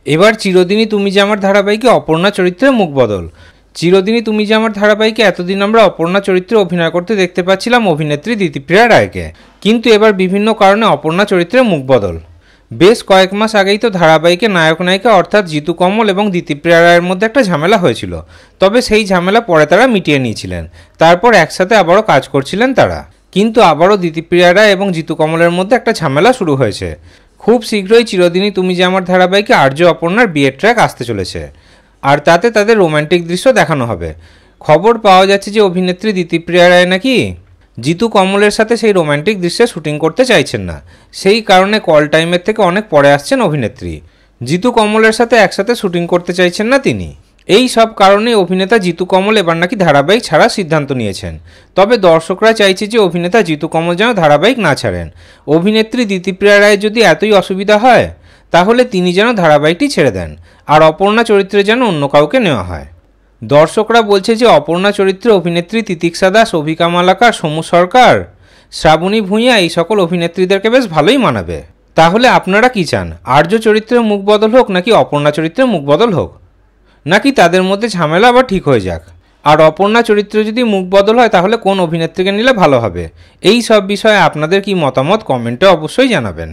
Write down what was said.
এবার চিরদিনই তুমি যে আমার ধারাবাহিকে অপর্ণা চরিত্রে মুখ বদল। চিরদিনই তুমি যে আমার ধারাবাহিকে এতদিন আমরা অপর্ণা চরিত্রে অভিনয় করতে দেখতে পাচ্ছিলাম অভিনেত্রী দিতিপ্রিয়া রায়কে, কিন্তু এবার বিভিন্ন কারণে অপর্ণা চরিত্রে মুখ বদল। বেশ কয়েক মাস আগেই তো ধারাবাহিকে নায়ক নায়িকা অর্থাৎ জিতু কমল এবং দিতিপ্রিয়া রায়ের মধ্যে একটা ঝামেলা হয়েছিল, তবে সেই ঝামেলা পরে তারা মিটিয়ে নিয়েছিলেন। তারপর একসাথে আবারও কাজ করছিলেন তারা, কিন্তু আবারও দিতিপ্রিয়া রায় এবং জিতু কমলের মধ্যে একটা ঝামেলা শুরু হয়েছে। খুব শীঘ্রই চিরদিনই তুমি যে আমার ধারাবাহিকে আর্য অপর্ণার বিয়ের ট্র্যাক আসতে চলেছে, আর তাতে তাদের রোম্যান্টিক দৃশ্য দেখানো হবে। খবর পাওয়া যাচ্ছে যে অভিনেত্রী দিতিপ্রিয়া রায় নাকি জিতু কমলের সাথে সেই রোম্যান্টিক দৃশ্যে শুটিং করতে চাইছেন না, সেই কারণে কল টাইমের থেকে অনেক পরে আসছেন অভিনেত্রী। জিতু কমলের সাথে একসাথে শুটিং করতে চাইছেন না তিনি। এই সব কারণে অভিনেতা জিতু কমল এবার নাকি ধারাবাহিক ছাড়ার সিদ্ধান্ত নিয়েছেন। তবে দর্শকরা চাইছে যে অভিনেতা জিতু কমল যেন ধারাবাহিক না ছাড়েন। অভিনেত্রী দিতিপ্রিয়া রায়ের যদি এতই অসুবিধা হয় তাহলে তিনি যেন ধারাবাহিকটি ছেড়ে দেন, আর অপর্ণা চরিত্রে যেন অন্য কাউকে নেওয়া হয়। দর্শকরা বলছে যে অপর্ণা চরিত্রে অভিনেত্রী তিতিক্ষা দাস, অভিকা মালাকার, সমু সরকার, শ্রাবণী ভূঁইয়া এই সকল অভিনেত্রীদেরকে বেশ ভালোই মানাবে। তাহলে আপনারা কি চান, আর্য চরিত্রে মুখ বদল হোক নাকি অপর্ণা চরিত্রে মুখ বদল হোক, নাকি তাদের মধ্যে ঝামেলা আবার ঠিক হয়ে যাক? আর অপর্ণা চরিত্রে যদি মুখ বদল হয় তাহলে কোন অভিনেত্রীকে নিলে ভালো হবে? এই সব বিষয়ে আপনাদের কি মতামত কমেন্টে অবশ্যই জানাবেন।